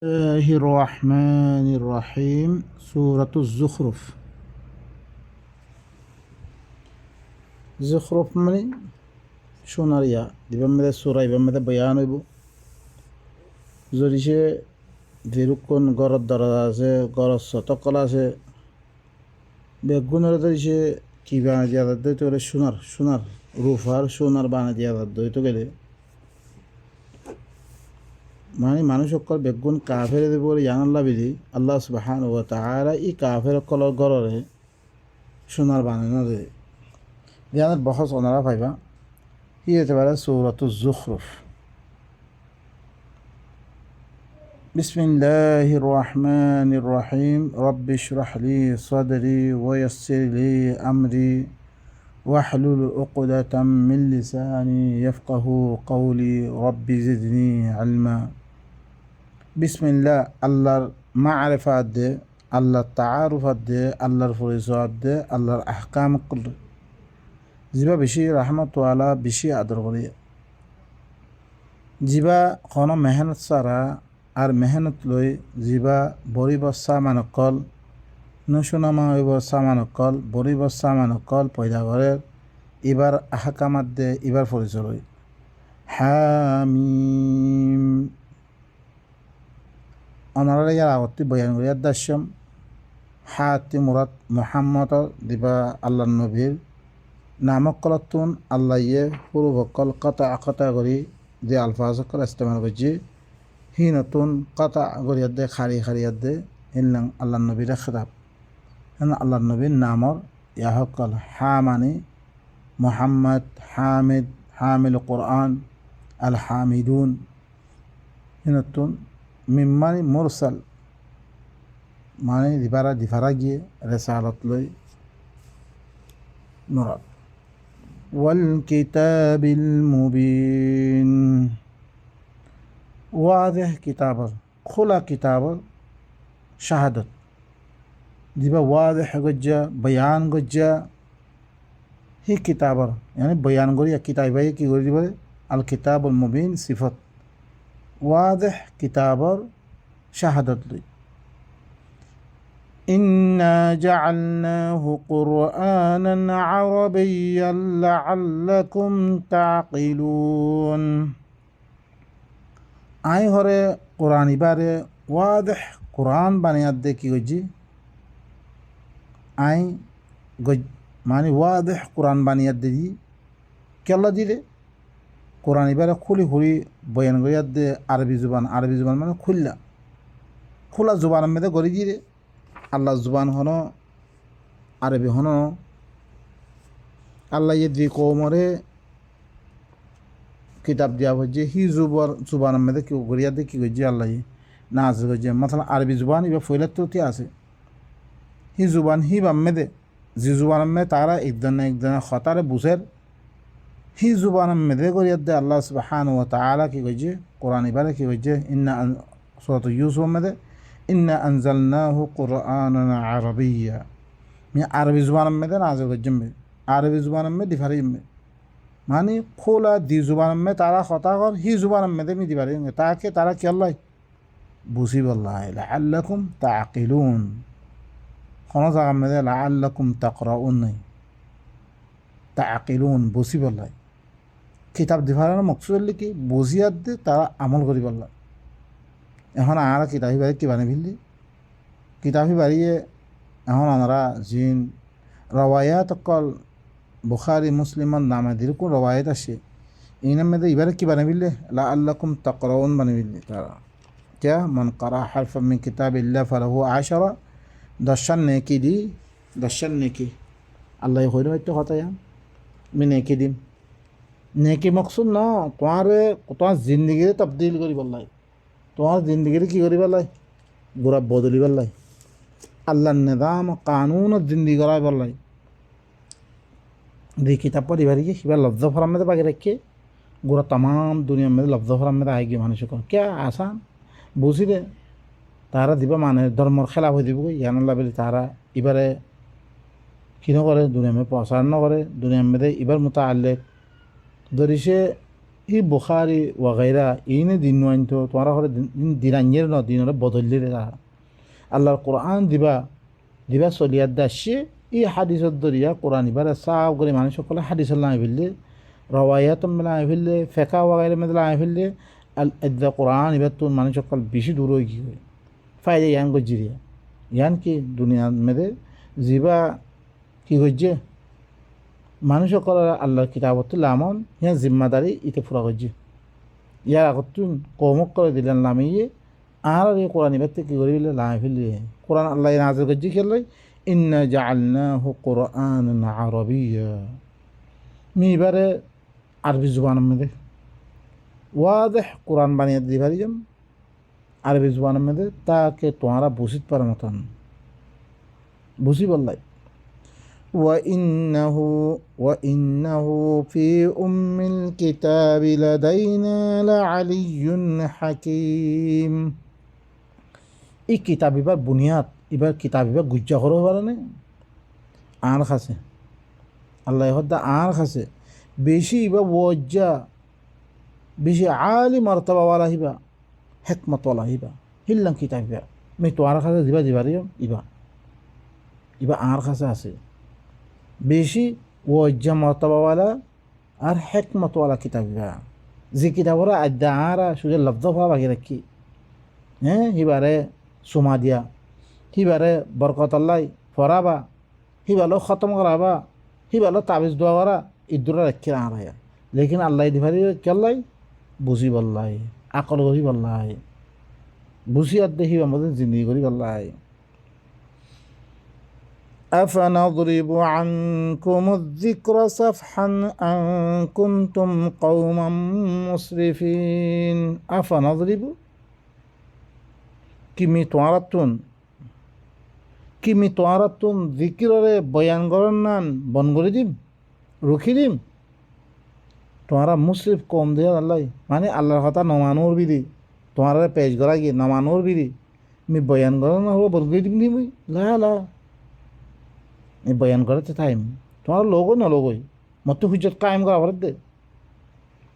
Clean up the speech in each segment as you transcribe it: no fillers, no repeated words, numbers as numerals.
الله الرحمن الرحيم سورة الزخرف زخرف মানে সোনার দিবাম মেদে সুরা ইবাম মেদে বয়ান হইব যদি সে যেরকম গরত দরজা আছে গরত শতকল আছে বেগুনের যদি সে কি বানা দিয়া দইতে গেলে সোনার রূফার সোনার বানা দিয়া দইতে গেলে মানে মানুষ অকল বেগুন কাফের দেব বলে জানাল্লা বিধি আল্লাহ সুবহানাহু ওয়া তাআলা ই কাফের অকলর গররে সোনার বানানো দে জানার বহস ওনারা পাইবা ই হতে পারে সূরাতুজ যুখরুফ বিসমিল্লাহির রহমানির রহিম রব্বি ইশরাহ লি সাদরি ওয়া ইয়াসসির লি আমরি واحلل عقدة من لساني يفقه قولي رب زدني علما বিসমিল্লাহ আল্লাহর মারিফাত দে আল্লাহর তাআরুফাত দে আল্লাহর পরিচয় দে আল্লাহর আহকাম জিবা বেশি রাহমাতওয়ালা বেশি আদর করি জিবা কোনো মেহনত সারা আর মেহনত লই জিবা বরিব সামানকল নশুনামা হইব সামানকল বরিব সামানকল পয়দা করে এবার আহকামাত দে এবার পরিচয় লই হামিম অনারা ইয়ার আগতে বয়ান করি দাস্যম হাতি মুরাদ মুহাম্মদ দিবা আল্লাহ নবীর নামক কলতুন আল্লাহ ইয়ে পূর্বকল কতা করি যে আলফাজকল ইস্তেমাল করছি হি নতুন কতা করিয়াত দে খারিয়াত দে হিনলাং আল্লাহ নবীর খেতাব আল্লাহ নবীর নামর ইয়াহকল হা মানে মুহাম্মদ হামিদ হামিল কোরআন আল হামিদুন হি নতুন মিম্মানি মুরসাল মানে দিফারা গিয়ে রেসালত লই মুরাদ ওয়াল কিতাবিল মুবিন ওয়াদিহ কিতাবর খোলা কিতাবর শাহাদত দিবা ওয়াদিহ গজ্জা বয়ান গজ্জা হি কিতাবর মানে বয়ান করি কিতাবাই কি করে দিবে আল কিতাবুল মুবিন সিফত ওয়াদিহ কিতাবর শাহাদত লই إنا جعلناه قرآنا عربيا لعلكم تعقلون আই হরে কোরআন ইবারে ওয়াদিহ কোরআন বানিয়াত দে কি গজি আই মানে ওয়াদিহ কোরআন বানিয়াত দে কেলা দিলে কোরআন ইবারে খুলি বয়ান করিয়াত দে আরবি জুবান মানে খোলা জুবান মেদে গড়ি দিয়ে আল্লাহ জুবান হন আরবি হন আল্লাহ ইয়ে দি কৌমরে কিতাব দিয়া হচ্ছে হি জুবান মেদে কি গড়িয়া দে কি গজি আল্লাহ নাজ গজি মাথা আরবি জুবান ইবা ফইলাত তো আছে হি জুবান হি বাম্মেদে জি জুবান মে তারা একজনে খতারে বুঝের হি জুবান মেদে গড়িয়া দে আল্লাহ সুবহানাহু ওয়া তাআলা কি গজি কোরআন ইবারে কি গজি ইন্না সূরাতুল ইউসুফ মেদে ইন্না আনজালনাহু কুরআনান আরাবিয়্যা মি আরবি জুবান মেদে নাযিল গজমে আরবি জুবান মে দিফারি মে মানে খোলা দি জুবান মে তারা খতা কর হি জুবান মেদে মি দিফারি তাকে তারা কি আল্লাহ বুঝিবাল্লাহ লাআল্লাকুম তাআকিলুন কোনো জায়গা মেদে লাআল্লাকুম তাকরাউন নাই তাআকিলুন বুঝিবাল্লাহ কিতাব দিফারার মকসুদ লিখি বুঝিয়াত দে তারা আমল করিবাল্লাহ এখন আর কিতাবি বাড়ি কি বানিয়ে ফেললি কিতাবি বাড়িয়ে এখন আমরা জিন রওয়ায়াত কল বুখারি মুসলিমান নামে দিরকম রওয়ায়াত আসে এই নামে এবারে কি বানিয়ে ফেললে লাআল্লাকুম তাকরাউন বানিয়ে ফেললি তারা क्या मन करा हरफ मिन किताबिल्लाह फलहु आशरा दर्शन नेकी আল্লাহ হইল একটা কথা আমি নেকি দিম নেকি মকসুদ না তোমার জিন্দগিরে তবদিল করি বললাই তোমার জিন্দগিরে কি করি বললাই গোরা বদলি বললাই আল্লাহর নিজাম কানুন জিন্দগি করাই বললাই দিয়ে কিতাব পড়ি বাড়ি গিয়ে কিবা লফজ ফরাম মেদে বাকি রাখে গোরা তাম দুনিয়ার মেদে লফজ ফরাম মেদে আই গিয়ে মানুষ কে আসান বুঝি দে তারা দিবা মানে ধর্মর খেলা হয়ে দিব ইয়ানুল্লাহ বলি তারা এবারে কি নকরে দুনিয়া মেয়ে প্রচার নকরে দুনিয়ার মেদে এবার মতো আল্লেখ ধরিছে ই বুখারি ওয়াগাইরা ইনে দিন আনতো তোমার হলে দিনাঞ্জের ন দিন হলে বদলিয়ে তারা আল্লাহর কোরআন দিবা দিবা চলিয়ার দাসে ই হাদিসত দরিয়া কোরআন এবার সাফ করে মানুষ সকলে হাদিসের লাগাই ফেললে রওয়ায়াত লাগাই ফেললে ফেকা ওয়াগাইরে মেদে লাগাই ফেললে আল কোরআন এবার তো মানুষ সকল বেশি দূর হয়ে গিয়ে ফায়দা ইয়ান গজিরিয়া ইয়ান কি দুনিয়ার মেদে জিবা কি হচ্ছে মানুষ সকল আল্লাহর কিতাবত লামন ইয়া জিম্মাদারি ইতে ফুরা করছে ইয়ার আগত তুন কমক করে দিলেন লামিয়ে আর এই কোরআন এবার কি করে দিলে লাগাই ফেললে কোরআন আল্লাহ নাজিল করছে খেললে ইন্না জাআলনাহু কুরআনান আরাবিয়্যা মি এবারে আরবি জুবানের মধ্যে ওয়াদেহ কোরআন বানিয়ে দিতে পারি যাম আরবি জুবানের মধ্যে তাকে তোমরা বুঝিত পারে মতন বুঝি বললাই وإنه في أم الكتاب لدينا لعلي حكيم এই কিতাব এবার বুনিয়াদ এবার কিতাব এবার গুজ্জা করো পারে না আর খাসে আল্লাহ হদ্দা আর খাসে বেশি এবার ওজ্জা বেশি আলি মর্তবাওয়ালা হিবা হেকমতওয়ালা হিবা হিল্লাম কিতাব ইবা আমি তোমার কাছে দিবা দিবারি ইবা ইবা আর কাছে আছে বেশি ওজ্জা মর্তবাওয়ালা আর হেকমতওয়ালা কিতাব ইবা যে কিতাবরা আদ্যা আর সুযোগ লব্ধ হওয়া বাকি রাখি হ্যাঁ হিবারে সুমা দিয়া হিবারে বরকতাল্লাই ফরাবা হিবালো খতম করাবা হিবালো তাবিজ দোয়া করা ইদুরা রাখি আর লেকিন আল্লাহ দিভারি কেল্লাই বুঝি বললাই আকল করি বললাই বুঝি আর দেখি আমাদের জিন্দগি করি বললাই أفنضرب عنكم الذكر صفحا أن كنتم قوما مسرفين أفنضرب কিমি তোয়ারাতুন জিকিররে বয়ান করার নান বন করে দিম রুখি দিম তোমারা মুসরিফ কম দিয়ে আল্লাহ মানে আল্লাহর কথা নমানোর বিধি তোমার পেজ করা গিয়ে নমানোর বিধি আমি বয়ান করা না হবো বন করে দিম নি মুই লা এই বয়ান করাতে টাইম তোমার লোগো না লোগোই মতো হুজত কায়েম করা ভারত দে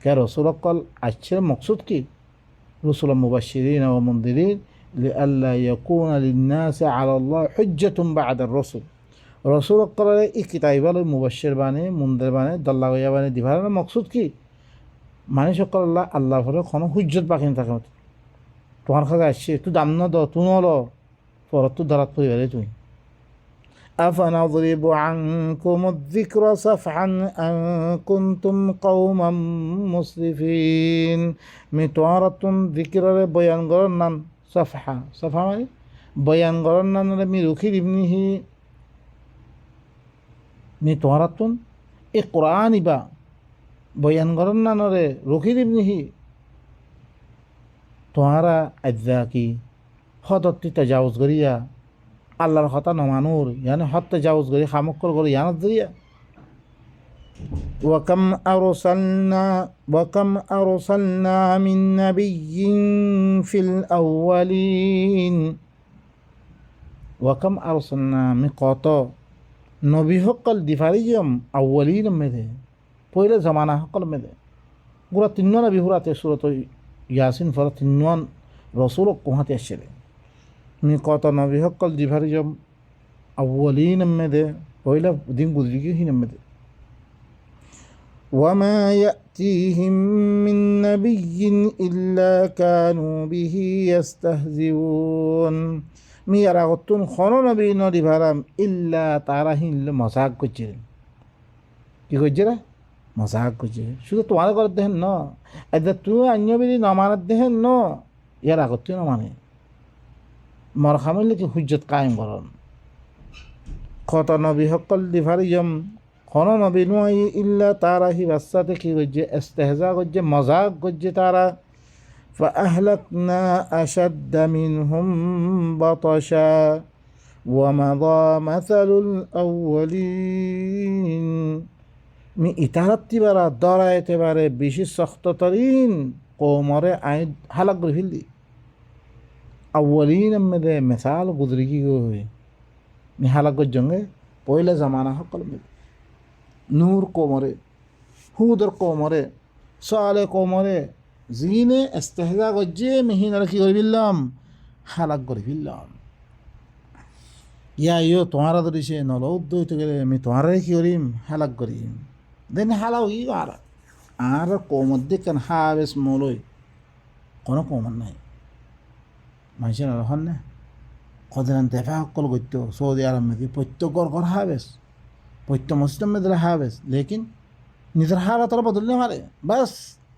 কে রসুল কল আসছে মকসুদ কি রসুল মুবাশশিরিন ওয়া মুনদিরিন লিআল্লা ইয়াকুনা লিন্নাসি আলা আল্লাহ হুজ্জাতুন বা'দা আর-রাসূল রসুল কলের এই কিতাইবাল মুবাশশির বানে মুনদির বানে দল্লা গয়া বানে দিবার মকসুদ কি মানে সকল আল্লাহ ফলে কোনো হুজ্জত বাকি না থাকে তোমার কাছে আসছে তুই দাম না দাও তুই নল পরত তুই ধরাত পরিবারে তুই أفنضرب عنكم الذكر صفحا أن كنتم قوما مسرفين متوارة ذكر بيان قرنان صفحة মানে বয়ান قرنان মি রুখি দিবনিহি متوارة এই কোরআন ইবা বয়ান قرنان রে রুখি দিবনিহি তোহারা আজ্জা কি হদত্তি তাজাউজ করিয়া আল্লাহর কথা নমানুর ইয়ানি হত্যা জাউজ করি খামক্কর করে ইয়ানত দরিয়া ওয়াকাম আরসালনা মিন নাবিয়্যিন ফিল আউয়ালিন ওয়াকাম আরসালনা মি কত নবী সকল দিফারিজম আউয়ালিন মেদে পয়লা জামানা সকল মেদে পুরা তিন্ন নবী হুরাতে সূরাত ইয়াসিন ফরা তিন্নন রাসূল কোহাতে আসলে মি কত নবী সকল দিভারিজম আউয়ালিন মেদে পয়লা দিন গুজরিকি হিন মেদে ওয়ামা ইয়াতিহিম মিন নাবিয়্যিন ইল্লা কানু বিহি ইস্তাহজিউন মি আরাগতুন খন নবী নদী ভারাম ইল্লা তারা হিল মজাক করছিলেন কি করছিরা মজাক করছে শুধু তোমার করে দেখেন ন এদের তুই অন্য বিধি নমানত দেখেন ন ইয়ার আগত তুই নমানে মর খামিলে কি হুজ্জত কায়েম করন কত নবী সকল দিভারিজম কোন নবী নয় ইল্লা তারা হি বাচ্চাতে কি করছে ইস্তেহজা করছে মজাক করছে তারা فأهلكنا أشد منهم بطشا ومضى مثل الأولين মি ইতারাত্তি বারা দরাইতে পারে বেশি শক্ততরিন কোমরে আইন হালাক করে ফেললি আউয়ালিন মেদে মেসাল গুজরিকি গই মি হালাক জঙ্গে পয়লা জামানা সকল মেদে নূর কোমরে হুদর কোমরে সোয়ালে কোমরে জিনে ইস্তেহজা করছে মিহিনারা কি করে ফেললাম হালাক করে ফেললাম ইয়া ইয়ো তোমারা ধরিছে নল উদ্যত গেলে আমি তোমারাই কি করিম হালাক করিম দেন হালাও ই আর কোমর দেখেন হাবেস মলই কোনো কোমর নাই মানুষের হন না কদিন দেখা সকল করতো সৌদি আরব মেদি প্রত্যেক ঘর হাবেস প্রত্যেক মসজিদ মেয়েদের হাবেস লেকিন নিজের হারা তারা বদললে মারে বাস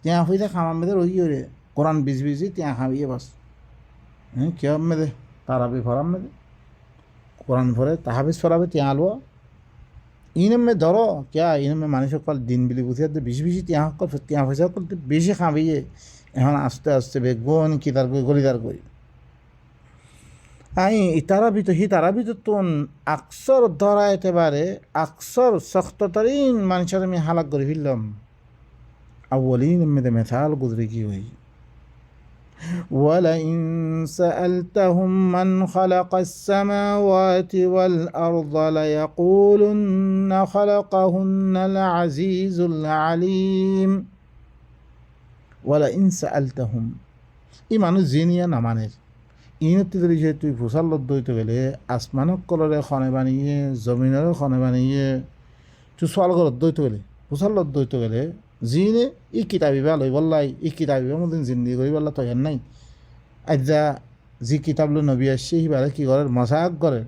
ત્યાં হইতে খামার মেয়েদের ওই রে কোরআন বিজি ત્યાં খাবিয়ে বাস কেউ মেদে তারাবি ফরাম মেদে কোরআন ফরে তাহাবিজ ফরাবে ત્યાં আলো ইনমে ধরো ক্যা ইনমে মানুষ সকল দিন বিলি বুঝিয়ে বেশি ત્યાં সকল ત્યાં পয়সা সকল বেশি খাবিয়ে এখন আস্তে আস্তে বেগুন কি তার গলিদার করি আই তারা ভিতর তারা ভিতর তো আকসর ধরা একেবারে আকসর সখ্ততরিন মানুষের আমি হালাক করে ফেললাম আউ্বালিন মেদে মেথাল গুজরে কি হই ولئن سألتهم من خلق السماوات والأرض ليقولن خلقهن العزيز العليم ولئن سألتهم ইমানু জিনিয়া নামানের ইনতি ধরে যে তুই ফুসাল্লত দইতে গেলে আসমানক কলরে খনে বানিয়ে জমিনেরও খনে বানিয়ে তুই সোয়াল ঘরত দইতে গেলে ফুসাল্লত দইতে গেলে জিনে ই কিতাবি বা লই বললাই ই কিতাবি মধ্যে জিন্দি করি বললা তৈয়ার নাই আজ্জা যি কিতাব লো নবী আসছে সিবারে কি করে মজাক করে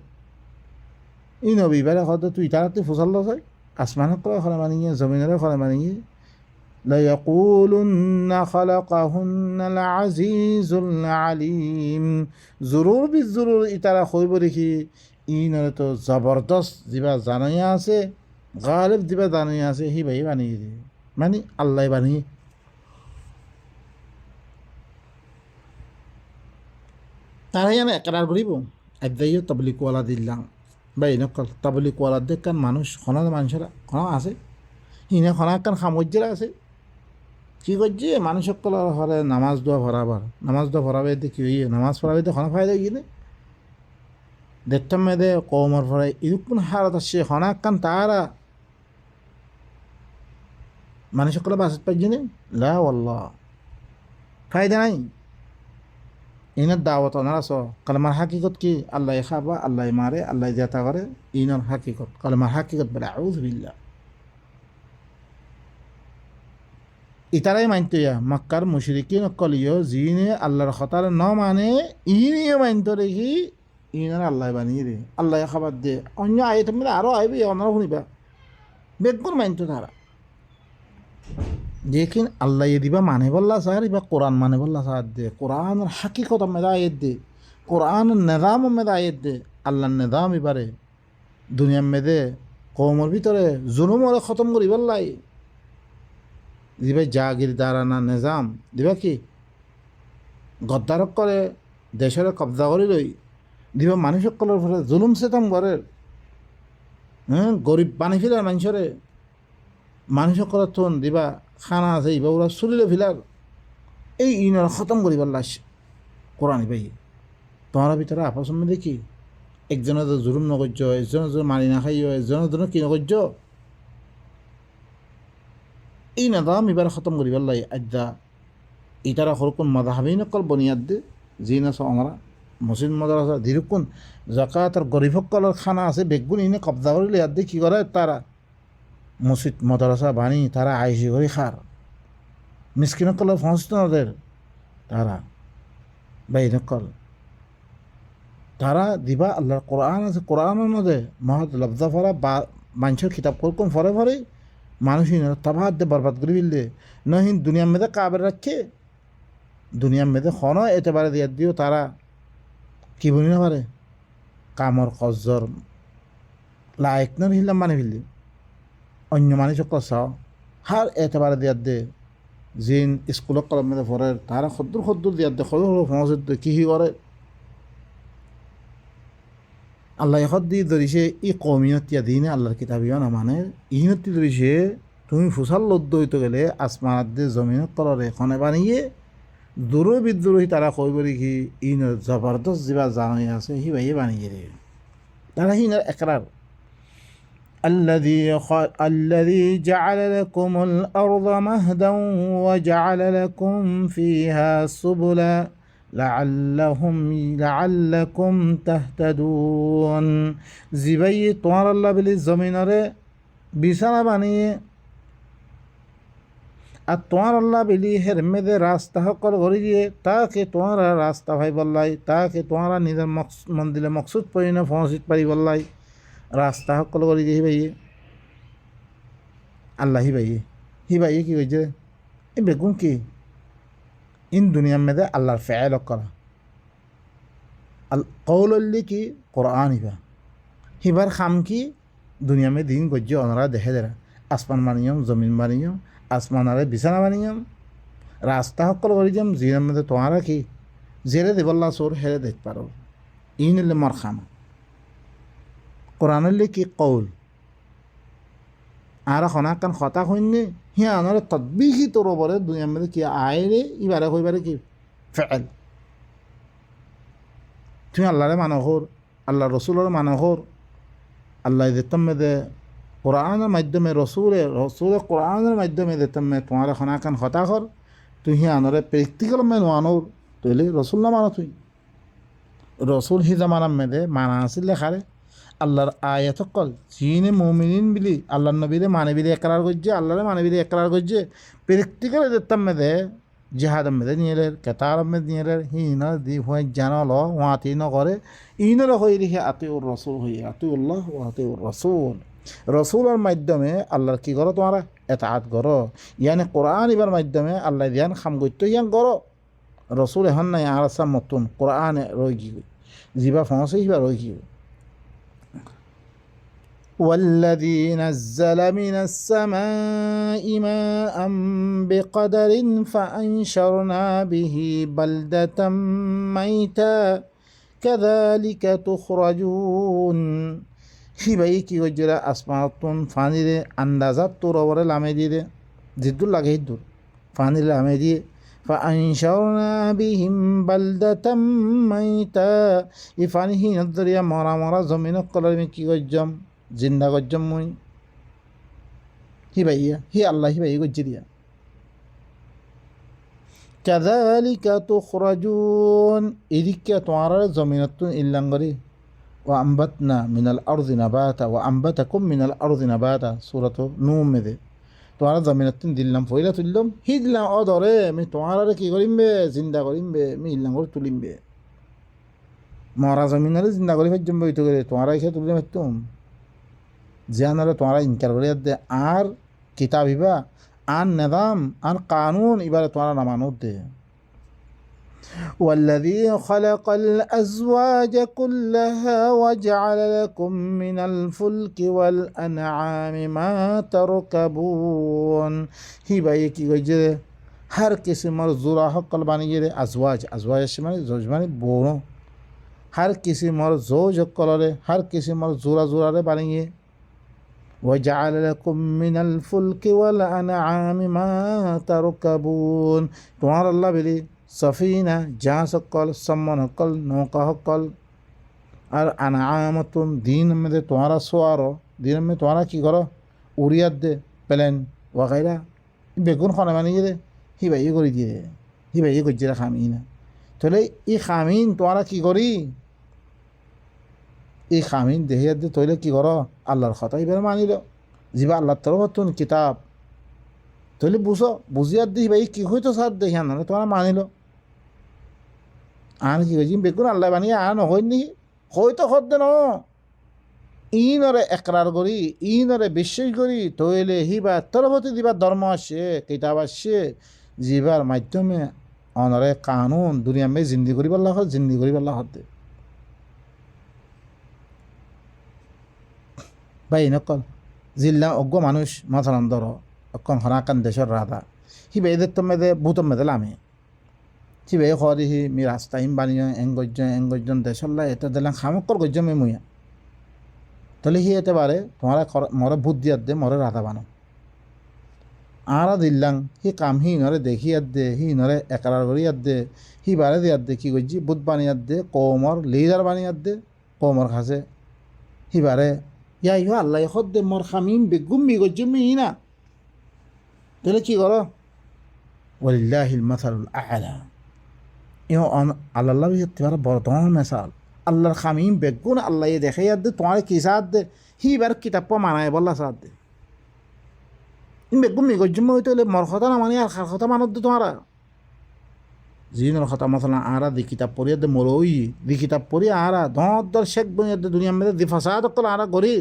ই নবী বারে হয়তো তুই তারাতে ফুসাল্ল হয় আসমানক কলরে খনে বানিয়ে জমিনেরও খনে বানিয়ে ليقولن خلقهن العزيز العليم জরুর বিজরুর ইতারা হইব দেখি ইনরে তো জবরদস্ত যিবা জানাইয়া আছে গালিব যিবা জানাইয়া আছে হি ভাই বানিয়ে দিয়ে মানে আল্লাহ বানিয়ে তারাই আমি একরার করিব আদাইও তাবলিকওয়ালা দিলাম বা এনেকল তাবলিকওয়ালা দেখান মানুষ খনা মানুষেরা খনা আছে হিনে খনা একখান সামর্য্যরা আছে কি করছে মানুষ সকল হরে নামাজ দোয়া ভরাবার নামাজ দোয়া ভরাবে কি হইয়ে নামাজ পড়াবে তো খনা ফায়দা গিয়ে দেখতাম মেয়েদে কৌমর ভরাই ইরুকুন হারাত আসছে খনা একখান তারা মানুষ সকল বাসত পাইছে নে লা ওয়াল্লাহ ফায়দা নাই ইনার দাওয়াত অনার আস কালমার হাকিকত কি আল্লাহ খাবা আল্লাহ মারে আল্লাহ জেতা করে ইনার হাকিকত কালমার হাকিকত বলে আউযু বিল্লাহ ইতারাই মানতো মক্কার মুশরিকিন অকলিও যিনি আল্লাহর খতার ন মানে ইনিও মানতো রেখি ইনার আল্লাহ বানিয়ে দে আল্লাহ খাবার দে অন্য আইতে মেলে আরও আইবি অনারা শুনিবা বেগুন মানতো তারা যেখিন আল্লাহ দিবা মানে বললা স্যার ইবা কোরআন মানে বললা স্যার দে কোরআনের হাকিকত মেদা আয়ের দে কোরআনের নেদাম মেদা আয়ের দে আল্লাহর নেদাম এবারে দুনিয়ার মেদে কৌমর ভিতরে জুলুমরে খতম করি বললাই দিবা জাগিরদারানা নিজাম দিবা কি গদ্দারক করে দেশের কবজা করে লই দিবা মানুষ সকলের ফলে জুলুম সেতাম করে গরিব বানি ফেলার মানুষরে মানুষ সকলের থন দিবা খানা আছে ইবা ওরা চলিলে ফেলার এই ইনার খতম করিবার লাশ কোরআন ভাই তোমার ভিতরে আপস দেখি একজনের জুলুম নকর্য একজনের জন্য মারি না খাইও একজনের জন্য কি নকর্য এই নাদাম এবার খতম করিবার লাই আজ্জা ইতারা হরকুন মাদাহাবিন অকল বনিয়াদ দে যি নাচ আমরা মসজিদ মাদ্রাসা ধীরকুন জাকাতার গরিবসকলের খানা আছে বেগুন ইনে কবজা করিলে ইয়াদ দিয়ে কী করে তারা মসজিদ মাদ্রাসা বানি তারা আইসি করে খার মিসকিনসকলের ফসত নদের তারা বাইনকল তারা দিবা আল্লাহর কোরআন আছে কোরআনের নদে মহৎ লব্জা ফরা বা মানুষের কিতাব করকুন ফরে ফরে মানুষ তাবাদ দে বরবাদ করে ফেললে নহিন দুনিয়ার মেয়েদের কাবের রাখছে দুনিয়ার মেয়েদের খন এতেবারে দিয়ে দিও তারা কি বলি না পারে কামর কজ্জর লাইক ন ফেললাম মানে ফেললি অন্য মানুষ চাও হার এতেবারে দিয়ে দে জিন স্কুলত কলম মেয়েদের পড়ে তারা সদ্দুর দিয়ে দে সদুর সমাজত কি করে আল্লাহ এখন দিয়ে ধরিছে ই কমিয়তিয়া দিনে আল্লাহর কিতাবিও না মানে ইহতি ধরিছে তুমি ফুসাল লদ্দ হইতে গেলে আসমানাত দিয়ে জমিনত তলরে এখনে বানিয়ে দূর বিদ্রোহী তারা কইব দেখি ইন জবরদস্ত যা জানাই আছে সি ভাইয়ে বানিয়ে রে তারা হিনার একরার الذي جعل لكم الأرض مهدا وجعل لكم فيها سبلا لعلكم تهتدون জিবাই তোমার আল্লাহ বলি জমিনরে বিছানা বানিয়ে আর তোমার আল্লাহ বিলি হের মেদে রাস্তা সকল করে দিয়ে তাকে তোমারা রাস্তা ভাই বললাই তাকে তোমারা নিজের মন্দিরে মকসুদ পরিণে পৌঁছিত পারি বললাই রাস্তা সকল করে দিয়ে হিবাইয়ে আল্লাহ হিবাইয়ে কি হয়েছে এই বেগুন কি ইন দুনিয়ার মেদে আল্লাহর ফেল করা কৌলল্লি কি কোরআন হিবার খাম কি দুনিয়া মে দিন গজ্য অনরা দেখে দেরা আসমান বানিয়ম জমিন বানিয়ম আসমানারে বিছানা বানিয়ম রাস্তা সকল করে যাম জিনের মধ্যে তোমারা কি জেরে দেবল্লা সোর হেরে দেখ পারো ইনলে মর খামা কোরআনল্লি কি কৌল আর খনাকান খতা হইনে হিয়া আনারে তদ্বিহি তোর বলে দুনিয়ার মধ্যে কি আয়রে ইবারে হইবারে কি ফেল তুমি আল্লাহরে মানহর আল্লাহ রসুলের মানহর আল্লাহ দিতাম মেদে কোরআনের মাধ্যমে রসুলে কোরআনের মাধ্যমে দিতাম মে তোমার খনাকান খতা কর তুই হিয়া আনরে প্র্যাকটিক্যাল মে মানর তুইলে রসুল না মানো তুই রসুল হি জামানার মেদে মানা আছিল লেখারে আল্লাহর আয়াত কল চীনে মুমিনিন বিলি আল্লাহর নবীরে মানে বিলি একরার করছে আল্লাহরে মানে বিলি একরার করছে প্র্যাকটিক্যাল দিতাম মেদে জিহাদ মেদে নিয়ে কেতার মেদ নিয়ে হিন দি হুয়ে জানল ওয়াতি নকরে ইনর হয়ে রেখে আতি ওর রসুল হয়ে আতি উল্লাহ ও আতি ওর রসুল রসুলের মাধ্যমে আল্লাহর কি করো তোমারা এতাআত করো ইয়ানি কোরআন ইবার মাধ্যমে আল্লাহ দিয়ান খাম গত্য ইয়ান করো রসুল এখন নাই আর আসা মতন কোরআন রই গিয়ে জিবা ফসে হিবা রই গিয়ে والذي نزل من السماء ماء بقدر فأنشرنا به بلدة ميتا كذلك تخرجون হিবাই কি গজ্জরা আসমাতুন ফানিরে আন্দাজাত তোর ওপরে লামে দিয়ে জিদ্দুর লাগে হিদ্দুর ফানিরে লামে দিয়ে فأنشرنا بهم بلدة ميتا ইফানি হি নদরিয়া মরা জমিন কলর কি গজ্জম জিন্দা গজ্জম মুই হিবাইয়া হি আল্লাহ হিবাই গজ্জিরিয়া كذلك تخرجون এদিকে তোমার জমিনতুন ইল্লাঙ্গরি وأنبتنا من الأرض نباتا وأنبتكم من الأرض نباتا سورة نوم مدে তোমার জমিনতুন দিলাম ফইলা তুললাম হি দিলাম ও ধরে আমি তোমার কি করিম বে জিন্দা করিম বে আমি ইল্লাঙ্গর তুলিম বে মরা জমিনারে জিন্দা করি ফেজম বইতে করে তোমার এসে তুলিম একদম জানারে তোমার ইনকার করে দে আর কিতাব ইবা আর নিজাম আর কানুন এবারে তোমার নামানোর দে والذي خلق الأزواج كلها وجعل لكم من الفلك والأنعام ما تركبون হিবাই কি কইছে হর কিসিমর জোড়া হকল বানিয়ে দে আজওয়াজ মানে বড় হর কিসিমর জোজ হকলরে হর কিসিমর জোড়ারে বানিয়ে وجعل لكم من الفلك والأنعام ما تركبون তোমার আল্লাহ বলি সফিনা জাহাজ সকল সম্মান সকল নৌকা সকল আর আনামতুন দিন মধ্যে তোমারা সোয়ারো দিন মধ্যে তোমারা কি করো উড়িয়াত দে প্লেন ওয়াকাইরা বেগুন খানা বানিয়ে দে হিবাই করে দিয়ে হিবাই করছে খামিন তাহলে এই খামিন তোমারা কি করি এই খামিন দেহিয়াত দে তৈলে কি করো আল্লাহর কথা এবার মানিল যিবা আল্লাহর তরফতুন কিতাব তৈলে বুঝিয়াত দি ভাই কি হইতো সার দেখি আনলে তোমারা মানিল আন কি কইছি বেগুন আল্লাহ বানিয়ে আন হয়নি হয়তো হতে ন ইনরে একরার করি ইনরে বিশ্বাস করি তৈলে হিবা তরফতি দিবা ধর্ম আসছে কিতাব আসছে যিবার মাধ্যমে অনরে কানুন দুনিয়া মে জিন্দি করি পাল্লা হতে ভাই নকল জিল্লা অজ্ঞ মানুষ মাথালান ধর অক্ষণ হনাকান দেশের রাধা হিবে এদের তো মেদে ভূতম মেদে লামে হিবে হরি হি মি রাস্তা হিম বানিয়ে এঙ্গজন দেশল্লা এটা দিলাম খামকর গজ্জমে মুইয়া তাহলে হি এতে পারে তোমার মরে ভূত দিয়াত দে মরে রাধা বানো আর দিল্লাং হি কাম হি নরে দেখিয়াত দে হি নরে একরার করিয়াত দে হি বারে দিয়াত দে কি গজ্জি ভূত বানিয়াত দে কৌমর লিডার বানিয়াত দে কৌমর খাসে হি বারে ইয়া ইহ আল্লাহ হদ্দে মোর খামিম বেগুম বিগজ্জুম না তাহলে কি করো ওয়ালিল্লাহিল মাসালুল আ'লা ইহ আল্লাহ তোমার বর্তমান মেসাল আল্লাহর খামিম বেগুন আল্লাহ দেখে দে তোমার কি সাথ দে হিবার কিতাব মানায় বললা সাথ দে বেগুম বিগজ্জুম হইতে হলে মর কথা না মানে আর খার কথা মানত দে তোমারা জিনের কথা মশলা আরা দি কিতাব পড়িয়া দে মরই দি কিতাব পড়ি আরা ধর শেখ বনিয়া দে দুনিয়া মেরে দি ফাসাদ অকল আরা গরি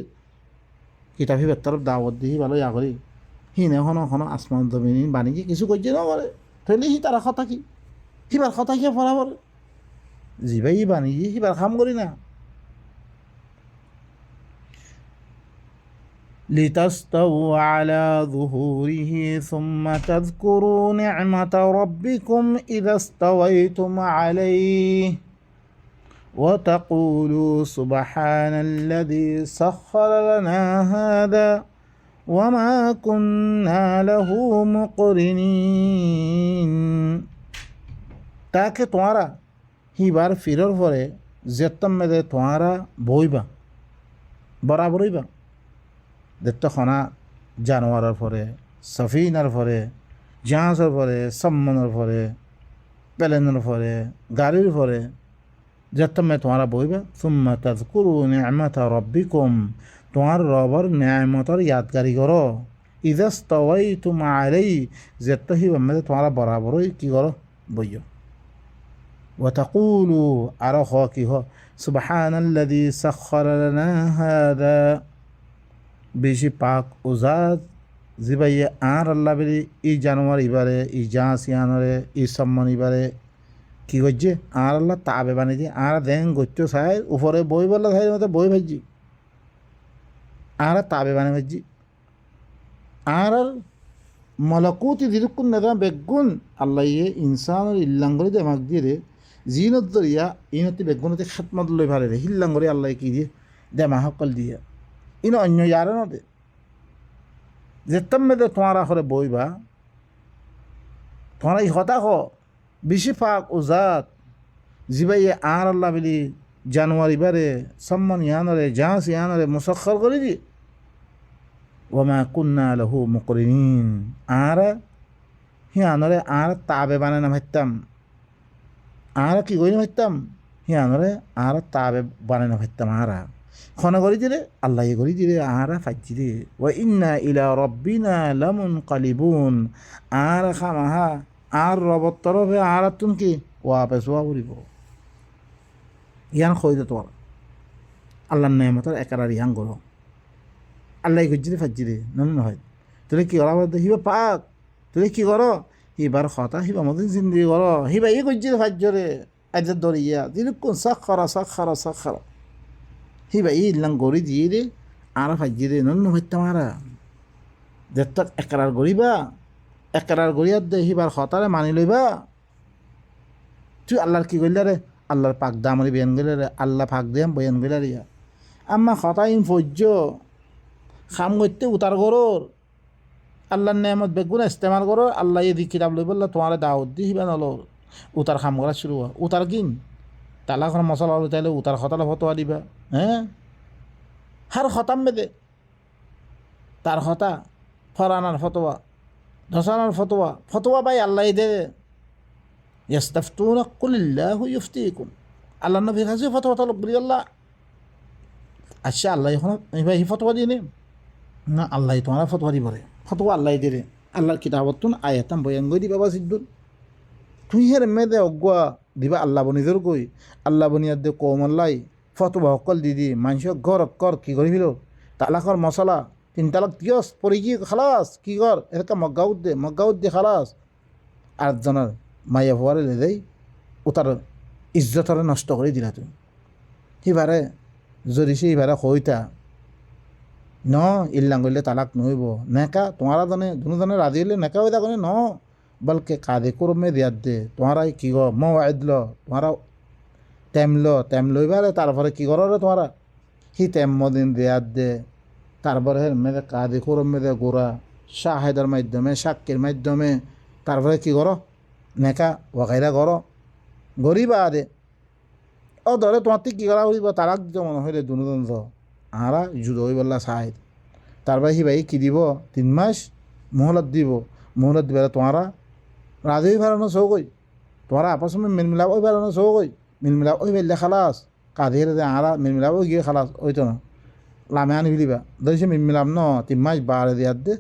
কিতাব হিবার তরফ দাওয়াত দিহি ভালো ইয়া করি হি নে হনো আসমান জমিন বাণিজ্য কিছু করছে না করে থইলে হি তারা কথা কি হিবার কথা কি ফরাবর জিবাই বাণিজ্য হিবার খাম করি না لتستووا على ظهوره ثم تذكروا نعمة ربكم إذا استويتم عليه وتقولوا سبحان الذي سخر لنا هذا وما كنا له مقرنين তাকে তোমারা হিবার ফিরর পরে যেতম মেদে তোমারা বইবা বরাবরইবা দেখতে খনা জানোয়ারের পরে সফিনার পরে জাহাজের পরে সম্মানের পরে প্লেনের পরে গাড়ির পরে যেতমে তোমারা বইবা সুম্মা তাযকুরু নি'মাতা রাব্বিকুম তোমার রবর নিয়ামতর ইয়াদগারি করো ইযাস্তাওয়াইতুম আলাইহি যেত হিবা মেদে তোমারা বরাবরই কি করো বইও ওয়া তাকুলু আর হ কি হ সুবহানাল্লাযী সাখখারা লানা হাযা বেশি পাক ওজাদ জিবাইয়ে আর আল্লাহ বেরি ই জানোয়ার ইবারে ই জাঁস ইয়ানরে ই সম্মান ইবারে কি করছে আর আল্লাহ তাবে বানিয়ে আর দেন গচ্ছ সাই উপরে বই বললা সাই মতো বই ভাজি আর তাবে বানিয়ে ভাজি আর মলকুতি দিরুকুন নেতা বেগুন আল্লাহ ইয়ে ইনসান ইল্লাঙ্গরি দেমাক দিয়ে রে জিনত দরিয়া ইনতি বেগুনতে খাতমত লই ভারে রে হিল্লাঙ্গরি আল্লাহ কি দিয়ে দেমা সকল দিয়ে ইনো অন্য ইয়ারে নদে যেতাম মেদে তোমারা করে বইবা তোমারা ই হতা হ বেশি ফাঁক ওজাত জিবাইয়ে আর আল্লাহ বলি জানোয়ার ইবারে সম্মান ইয়ানরে জাঁস ইয়ানরে মুসাক্ষর করে দি ওমা কুন্না লাহু মুকরিনিন আর হিয়ানরে আর তাবে বানায় না ভাবতাম আর কি করি না ভাবতাম হিয়ানরে আর তাবে বানায় না ভাবতাম আর খনা করি দিলে আল্লাহ করি দিলে আরা ফাইজি দে ওয়া ইন্না ইলা রব্বিনা লামুনকালিবুন আর খামাহা আর রবর তরফে আর তুন কি ওয়াপেস ওয়া করিব ইয়ান খই দে তোর আল্লাহর নেয়ামতের একারার ইয়ান করো আল্লাহ গজ্জি দে ফাইজি দে নহয় তুলে কি করা হিবা পাক তুলে কি করো হিবার কথা হিবা মতন জিন্দিগি করো হিবা ই গজ্জি দে ফাইজরে আজ দরিয়া দিল কোন সাক্ষরা হিবা ইল্লাং গড়ি দিয়ে দে আর ফাইজি দে নন হইতাম আরা যেতক একরার গড়িবা একরার গড়িয়ার দে হিবার হতারে মানি লইবা তুই আল্লাহর কি করলে রে আল্লাহর পাক দামরি বেন গেলে রে আল্লাহ পাক দিয়াম বয়ান গেলে রিয়া আম্মা হতা ইম ফজ্জ খাম করতে উতার গরোর আল্লাহর নেয়ামত বেগুন ইস্তেমাল করো আল্লাহ এদি কিতাব লই বললা তোমার দাওয়াত দি হিবা নলর উতার খাম করা শুরু হয় উতার কিন তালা এখন মশলা হলো তাইলে উতার খতালে ফতোয়া দিবা হ্যাঁ হার খতাম বেদে তার হতা ফরানার ফতোয়া ধসানার ফতোয়া ভাই আল্লাহ দে ইয়াস্তাফতুনা কুলিল্লাহু ইফতিকুম আল্লাহ নবী কাছে ফতোয়া তলব করি আল্লাহ আচ্ছা আল্লাহ এখন ভাই ফতোয়া দিয়ে নে না আল্লাহ তোমার ফতোয়া দিব রে ফতোয়া আল্লাহ দে রে আল্লাহর কিতাবতুন আয়াতাম বয়ান গই দিবা সিদ্ধুল তুই হের মেদে অজ্ঞা দিবা আল্লাহ বনিজর কই আল্লাহ বনিয়ার দে কৌমল্লাই ফতোয়া অকল দিদি মানুষ ঘর কর কি করি ফিল তালাকর মশলা 3 তালাক দিয়স পরে কি খালাস কি কর এরকম মগ্গাউদ দে খালাস 8 জনের মাইয়া ভুয়ারে লে দেই উতার ইজ্জতরে নষ্ট করে দিলা তুই সিবারে যদি সিবারে কইতা ন ইল্লাং করলে তালাক নহইব নেকা তোমারা জনে দুজনে রাজি হলে নেকা হয়ে থাকো ন বলকে কাদে করমে দিয়ার দে তোমারা কি গো মওয়াইদ ল তোমারা টাইম লইবারে তারপরে কি করো রে তোমারা হি টাইম মদিন দিয়ার দে তারপরে মেদে কাদে করম মেদে গোড়া শাহেদের মাধ্যমে সাক্ষীর মাধ্যমে তারপরে কি করো নেকা ওয়াকাইরা করো গরিবা দে ও ধরে তোমার কি করা করিব তালাক দিতে মনে হইলে দুজন আরা জুদ হই বললা চাই তারপরে সি ভাই কি দিব 3 মাস মোহলত দিব মোহলত দিবে তোমারা রাজি হই ভালো সৌ কই তোমারা আপস में मिल मिलाप ওই ভালো সৌ কই মিল মিলাপ ওই বেলে খালাস কাদের যে আরা মিল মিলাপ ওই গিয়ে খালাস ওই তো না লামে আনি ফেলিবা ধরেছে মিল মিলাপ ন 3 মাস বাড়ে দেওয়ার দে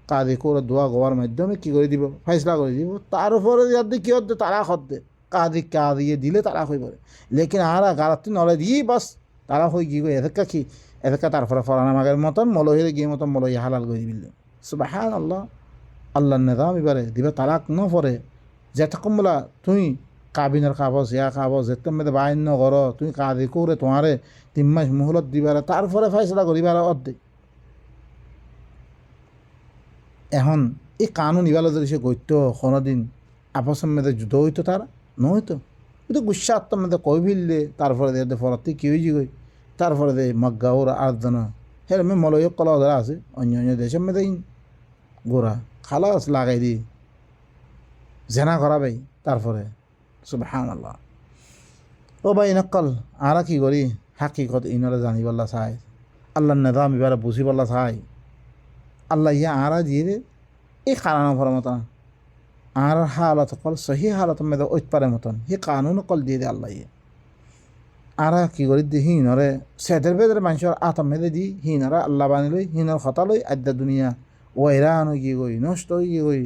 কাজে করে দোয়া গোয়ার মাধ্যমে কী করে দিব ফাইসলা করে দিব তার উপরে দেওয়ার দে কী হচ্ছে তারা হচ্ছে কাদিয়ে দিলে তারা হয়ে পড়ে লেকিন আরা গারাত্তি নলে দিয়ে বাস তারা হয়ে গিয়ে এদেরকা কি এদেরকা তারপরে ফরানা মাগের মতন মলহের গিয়ে মতন মলহি হালাল করে দিবিল সুবহান আল্লাহ আল্লাহর নিজাম এবারে দিবা তালাক ন পরে যেতক্ষণ বলা তুই কাবিনের কাগজ ইয়া কাগজ যেতক্ষণ মেয়েদের বাইন ন কর তুই কাদি করে তোমারে 3 মাস মুহলত দিবারে তারপরে ফাইসলা করিবার অর্ধেক এখন এই কানুন ইবাল যদি সে গইতো কোনোদিন আপসের মেয়েদের যুদ্ধ হইতো তারা নহইতো কিন্তু গুসা আত্মার মেয়েদের কই ফিরলে তারপরে দিয়ে ফরাতে কি হয়েছি গই তারপরে দে মগ্গা ওরা আর্দনা হ্যাঁ মেয়ে মলয় কলা ওদের আছে অন্য অন্য দেশের মেয়েদের গোড়া খালাস লাগাই দি জেনা করাবেই তারপরে সুবহানাল্লাহ ও ভাই নকল আরা কি করি হাকিকত ইনারা জানিবাল্লা চাই আল্লাহর নিজাম এবারে বুঝিবাল্লা চাই আল্লাহ ইয়া আরা দিয়ে এই কারণ ভরা মতন আর হালত কল সহি হালত মেয়েদের ঐতপারে মতন হি কানুন কল দিয়ে দে আল্লাহ ইয়ে আরা কি করি দি হিনরে সেদের বেদের মানুষের আতম মেদে দি হিনরা আল্লাহ বানি লই হিনর হতা লই আদ্যা দুনিয়া ওয়রান হয়ে গিয়ে গই নষ্ট হয়ে গিয়ে গই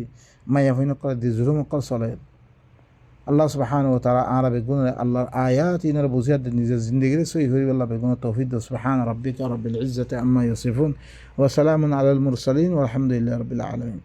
মায়া হইন করে দি জুরুম কল চলে আল্লাহ সুবহানাহু ওয়া তাআলা আরা বেগুন আল্লাহর আয়াত ইনার বুঝিয়ে নিজের জিন্দগির সহি হই আল্লাহ বেগুন তৌফিক দাও সুবহান রাব্বিকা রাব্বিল ইজ্জাতি আম্মা ইয়াসিফুন ওয়া সালামুন আলাল মুরসালিন ওয়া আলহামদুলিল্লাহি রাব্বিল আলামিন।